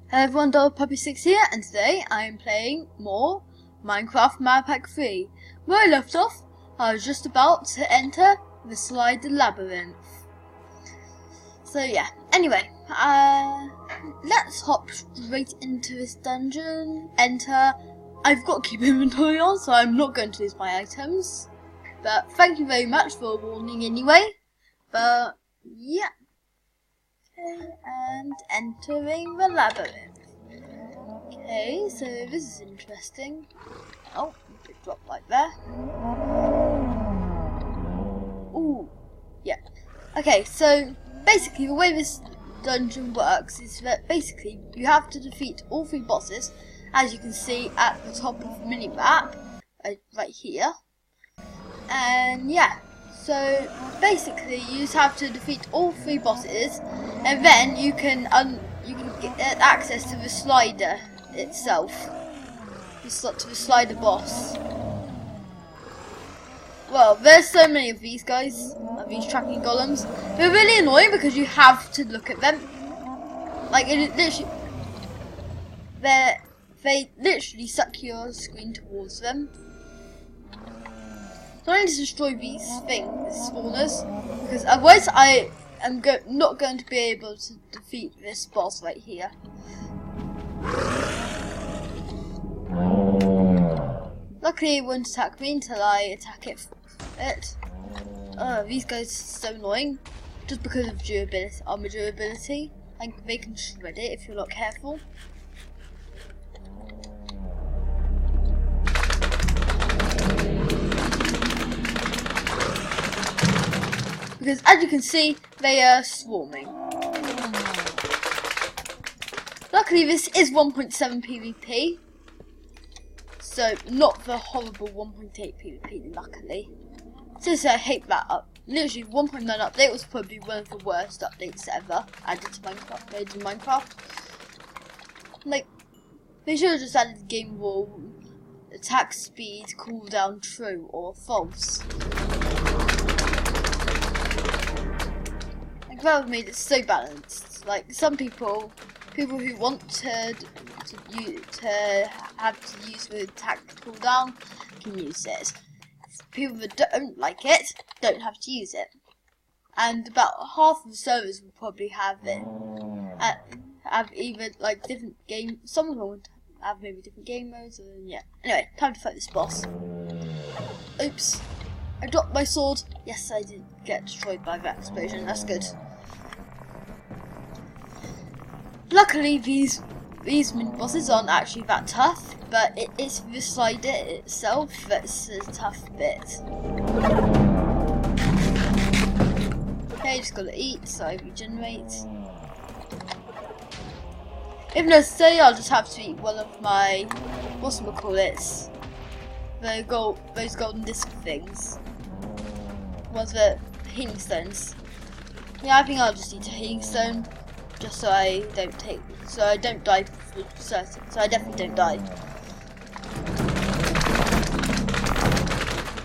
Hello everyone, madpack3 here, and today I am playing more Minecraft madpack3. Where I left off, I was just about to enter the Slider Labyrinth. So yeah, anyway, let's hop straight into this dungeon. Enter. I've got keep inventory on, so I'm not going to lose my items. But thank you very much for warning anyway. But yeah. Okay, and entering the labyrinth. Okay, so this is interesting. Oh, big drop right there. Ooh, yeah. Okay, so basically the way this dungeon works is that basically you have to defeat all 3 bosses, as you can see at the top of the mini-map, right here. And yeah. So basically, you just have to defeat all 3 bosses, and then you can get access to the slider itself. To the slider boss. Well, there's so many of these guys, of these tracking golems. They're really annoying because you have to look at them. Like it literally, they literally suck your screen towards them. So I need to destroy these spawners, because otherwise I am not going to be able to defeat this boss right here. Luckily it won't attack me until I attack it. These guys are so annoying, just because of durability, armor durability. Like, they can shred it if you're not careful. Because as you can see, they are swarming. Luckily this is 1.7 PvP. So not the horrible 1.8 PvP, luckily. Since I hate that literally 1.9 update was probably one of the worst updates ever added to Minecraft, made in Minecraft. Like, they should have just added game rule, attack speed, cooldown true or false. That would made it so balanced. Like some people who want to have to use the attack cooldown can use it. People that don't like it don't have to use it. And about half of the servers will probably have it. Have either like different game. Some of them would have maybe different game modes. And yeah. Anyway, time to fight this boss. Oops. I dropped my sword. Yes, I did get destroyed by that explosion. That's good. Luckily, these mini bosses aren't actually that tough, but it is the slider itself that's a tough bit. Okay, just gotta eat, so I regenerate. If necessary, I'll just have to eat one of my those golden disc things. Ones the healing stones. Yeah, I think I'll just eat a healing stone. Just so I don't die for certain. So I definitely don't die.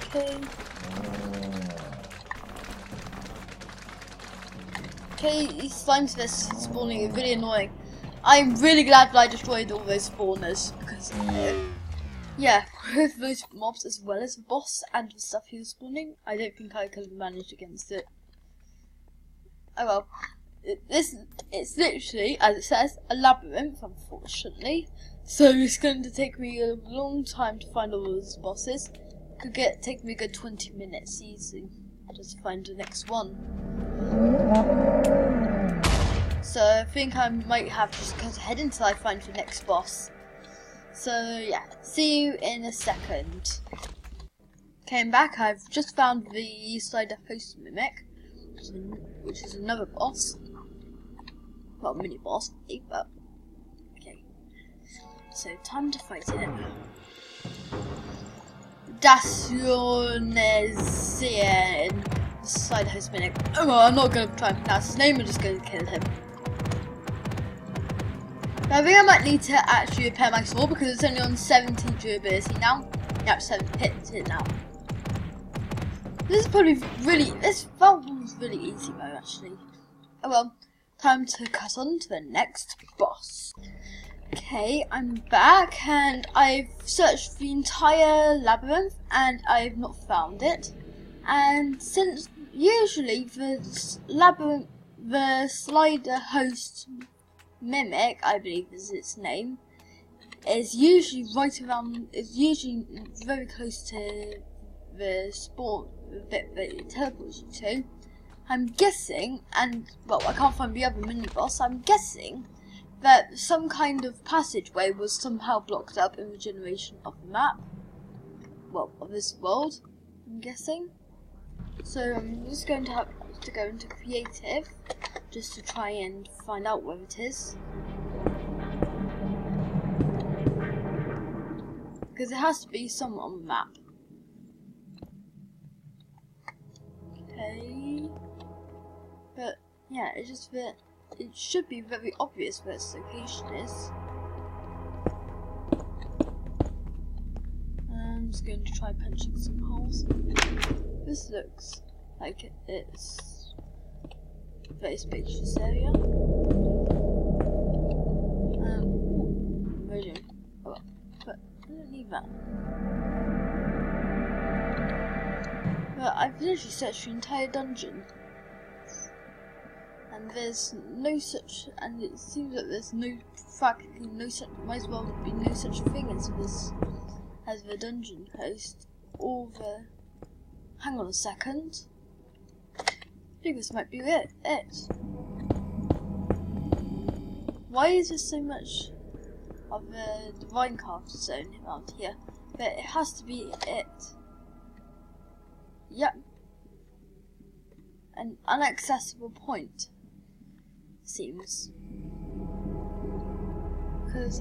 Okay. Okay, these slimes that's spawning are really annoying. I'm really glad that I destroyed all those spawners because yeah, with those mobs as well as the boss and the stuff he was spawning, I don't think I could have managed against it. Oh well. It's literally, as it says, a labyrinth, unfortunately. So it's going to take me a long time to find all those bosses. Could take me a good 20 minutes easy just to find the next one. So I think I might have to just cut ahead until I find the next boss. So yeah, see you in a second. Came back. I've just found the Slider Host Mimic, which is another boss. Well, mini boss, but okay. So time to fight it. Dacionesian Slider Host Mimic. Oh well, I'm not going to try and pronounce his name. I'm just going to kill him. But I think I might need to actually repair my sword because it's only on 17 durability now. Yeah, 7 hits it now. This is probably this one's really easy though, actually. Oh well, time to cut on to the next boss. Okay, I'm back and I've searched the entire labyrinth and I've not found it. And since usually the slider host mimic, I believe is its name, is usually very close to the spawn, the bit that it teleports you to. I'm guessing, and well, I can't find the other mini boss. I'm guessing that some kind of passageway was somehow blocked up in the generation of the map. Well, of this world, I'm guessing. So I'm just going to have to go into creative just to try and find out where it is. Because it has to be somewhere on the map. Okay. But yeah, it's just that it should be very obvious where its location is. I'm just going to try punching some holes. This looks like it's a very spacious area. Version. Oh, but I don't need that. But I've literally searched the entire dungeon. And there's no such, and it seems that there's practically no such, might as well be no such thing as the dungeon host, or the, hang on a second, I think this might be it. Why is there so much of the divine craft zone around here? But it has to be it. Yep. An inaccessible point. Seems. Because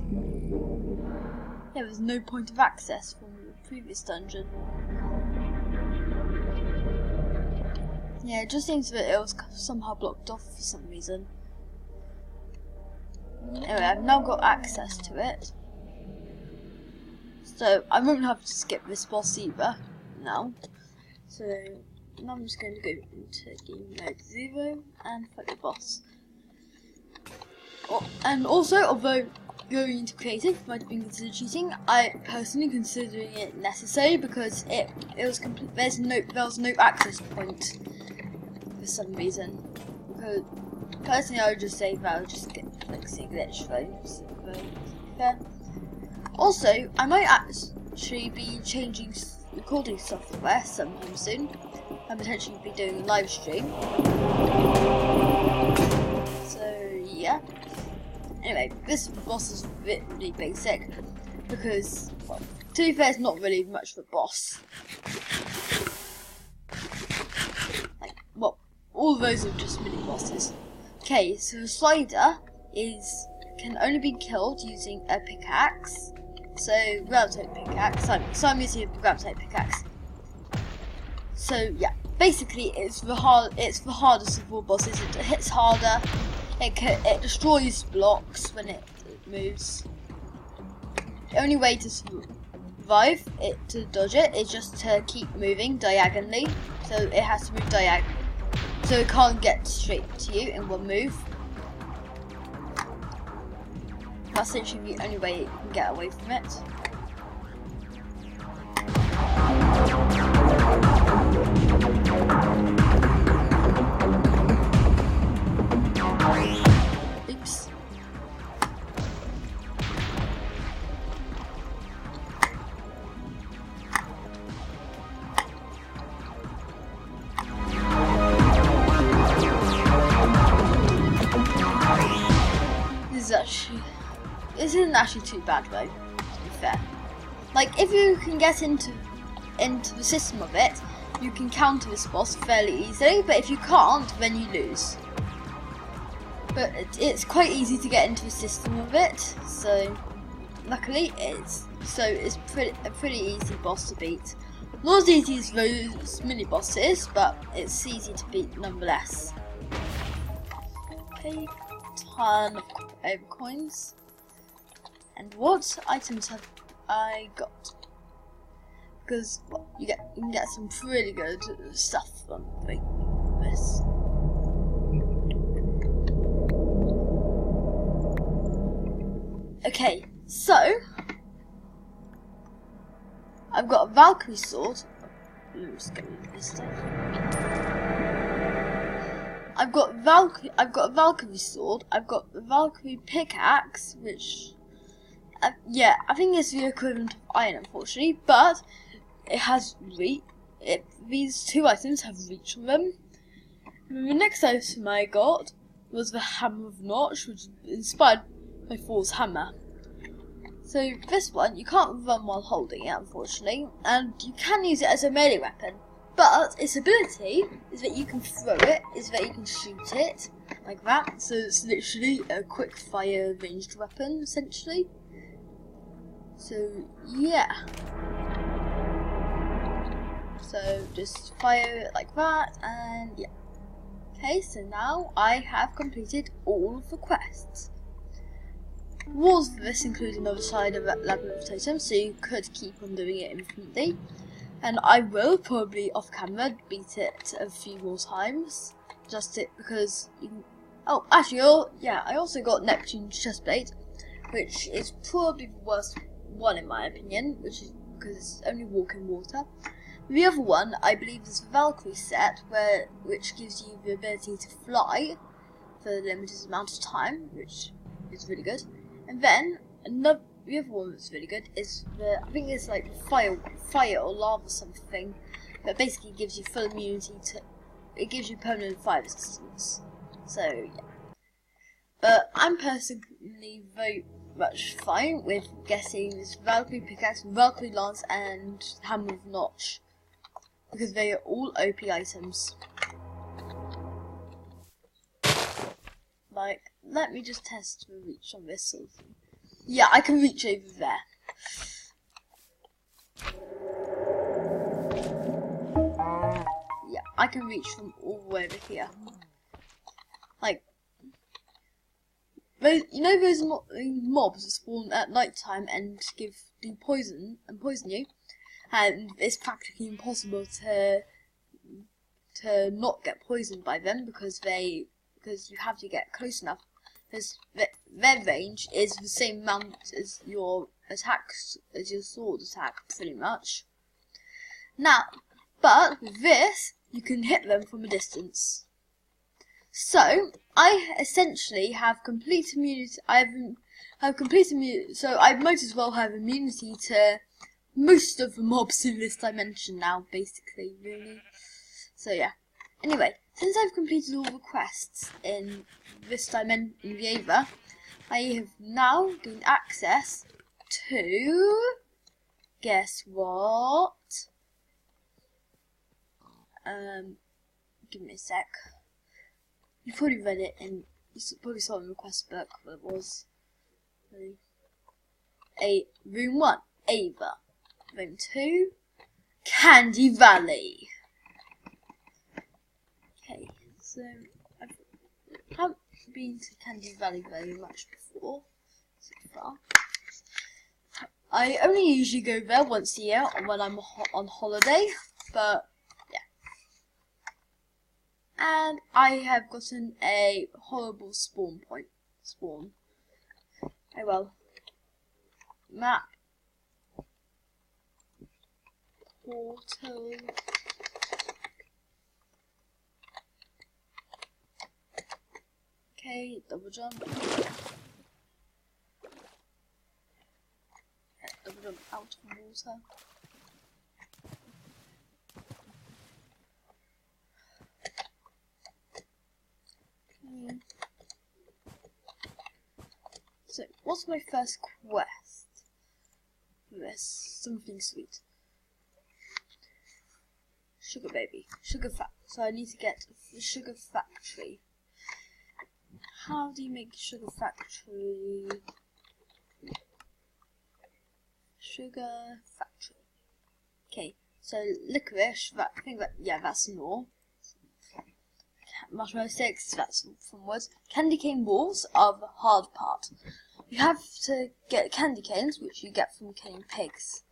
yeah, there's no point of access from the previous dungeon. Yeah, it just seems that it was somehow blocked off for some reason. Anyway, I've now got access to it. So I won't have to skip this boss either now. So now I'm just going to go into game mode 0 and fight the boss. And also, although going into creative might have been considered cheating, I personally considering it necessary because there was no access point for some reason. Because personally, I would just say that I would just get fixing glitch for Also, I might actually be changing recording software sometime soon. And potentially be doing a live stream. So yeah. Anyway, this boss is really basic because, well, to be fair, it's not really much of a boss. Like, well, all of those are just mini bosses. Okay, so the slider can only be killed using a pickaxe. So ground type pickaxe. So I'm using a ground type pickaxe. So yeah, basically it's the hardest of all bosses. It hits harder. It destroys blocks when it moves. The only way to survive it, to dodge it, is just to keep moving diagonally. So it has to move diagonally. So it can't get straight to you in one move. That's literally the only way it can get away from it. Oops. This isn't actually too bad though, to be fair. Like, if you can get into the system of it, you can counter this boss fairly easily, but if you can't, then you lose. But it's quite easy to get into the system of it, so luckily it's a pretty easy boss to beat. Not as easy as those mini bosses, but it's easy to beat nonetheless. Okay, ton of coins. And what items have I got? Because well, you can get some pretty good stuff from this. Okay, so I've got a Valkyrie sword. Let's get rid of this stuff. I've got a Valkyrie sword. I've got a Valkyrie pickaxe, which yeah, I think it's the equivalent of iron, unfortunately, but it has reach. These two items have reach on them. And the next item I got was the Hammer of Notch, which is inspired by Thor's hammer. So this one, you can't run while holding it, unfortunately, and you can use it as a melee weapon. But its ability is that you can throw it, is that you can shoot it, like that. So it's literally a quick fire ranged weapon, essentially. So yeah. So just fire it like that, and yeah. Okay, so now I have completed all of the quests. Walls of this include another side of that labyrinth totem, so you could keep on doing it infinitely. And I will probably off camera beat it a few more times, because you can, oh actually, yeah, I also got Neptune's chestplate, which is probably the worst one in my opinion, which is because it's only walking water. The other one, I believe, is the Valkyrie set, which gives you the ability to fly for a limited amount of time, which is really good. And then the other one that's really good is I think it's like fire or lava something, that basically gives you full immunity to. It gives you permanent fire resistance. So yeah, but I'm personally very much fine with getting this Valkyrie pickaxe, Valkyrie lance, and Hammer of Notch, because they are all OP items. Like, let me just test the reach on this sort of thing. Yeah, I can reach over there. Yeah, I can reach from all the way over here. Like, you know those mobs that spawn at night time and do poison you? And it's practically impossible to not get poisoned by them because you have to get close enough. Because their range is the same amount as your attacks, as your sword attack, pretty much. Now, but with this, you can hit them from a distance. So I essentially have complete immunity. I have complete immunity. So I might as well have immunity to most of the mobs in this dimension now, basically, really. So yeah. Anyway, since I've completed all the quests in this dimension, in the Ava, I have now gained access to, guess what? Give me a sec. You probably read it you probably saw it in the quest book, but it was Room 1, Ava. Room 2, Candy Valley. Okay, so I haven't been to Candy Valley very much before, so far. I only usually go there once a year when I'm on holiday, but yeah. And I have gotten a horrible spawn point. Oh well. Map. Portal. Okay, double jump. Double jump out of the water. Okay. So, what's my first quest? This something sweet. Sugar baby, sugar factory. So I need to get the sugar factory. How do you make sugar factory? Sugar factory. Okay, so licorice. That's an ore. Marshmallow sticks. That's from woods. Candy cane balls are the hard part. You have to get candy canes, which you get from killing pigs.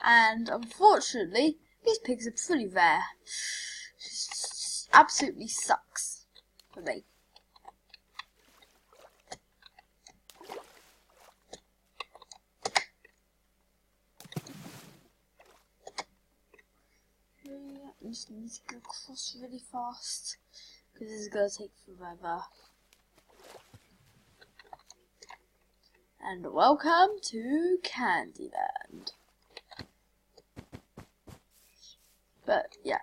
And unfortunately, these pigs are pretty rare. Just absolutely sucks for me. just need to go across really fast because this is gonna take forever. And welcome to Candyland. But yeah,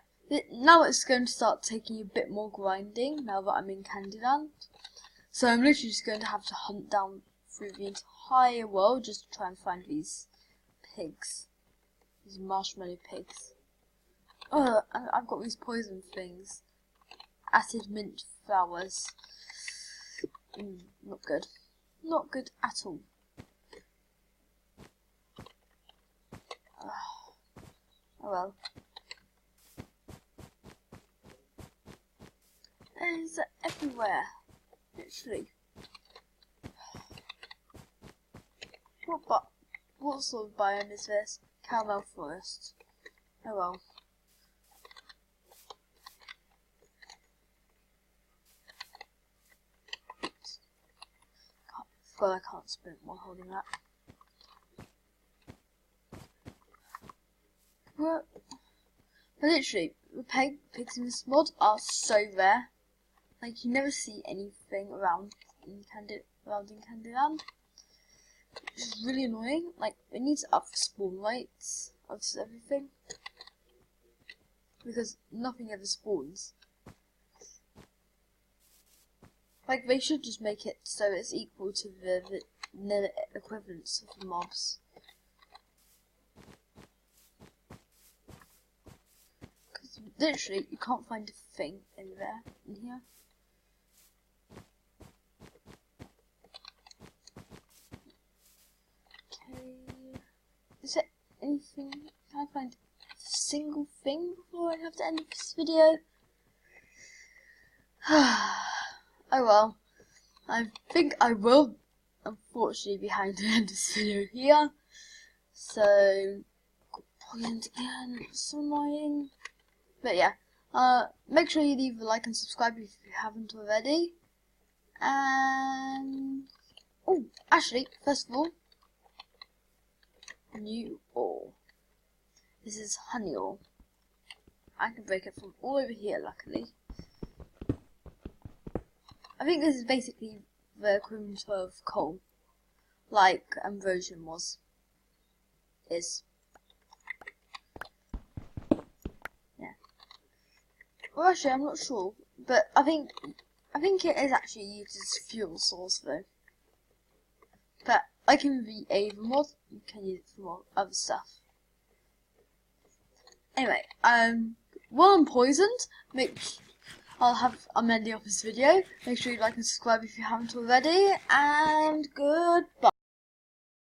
now it's going to start taking a bit more grinding now that I'm in Candyland. So I'm literally just going to have to hunt down through the entire world just to try and find these pigs. These marshmallow pigs. Oh, I've got these poison things. Acid mint flowers. Not good. Not good at all. Oh well. It's everywhere. Literally. What sort of biome is this? Caramel forest. Oh well. I can't sprint while holding that. But literally, the pigs in this mod are so rare. Like, you never see anything around in Candyland. Which is really annoying. Like, they need to up the spawn rates of everything. Because nothing ever spawns. Like, they should just make it so it's equal to the equivalents of the mobs. Because literally, you can't find a thing in here. Okay. Is there anything? Can I find a single thing before I have to end this video? Oh well, I think I will unfortunately be having to end this video here. So, poisoned again, it's so annoying. But yeah, make sure you leave a like and subscribe if you haven't already. And, oh, actually, first of all, new ore. This is honey ore. I can break it from all over here, luckily. I think this is basically the equivalent of coal, like Ambrosian is. Yeah. Well, actually, I'm not sure, but I think it is actually used as a fuel source though. But like in the Ava mod, you can use it for more other stuff. Anyway, while I'm poisoned, I'm ending off this video. Make sure you like and subscribe if you haven't already, and goodbye.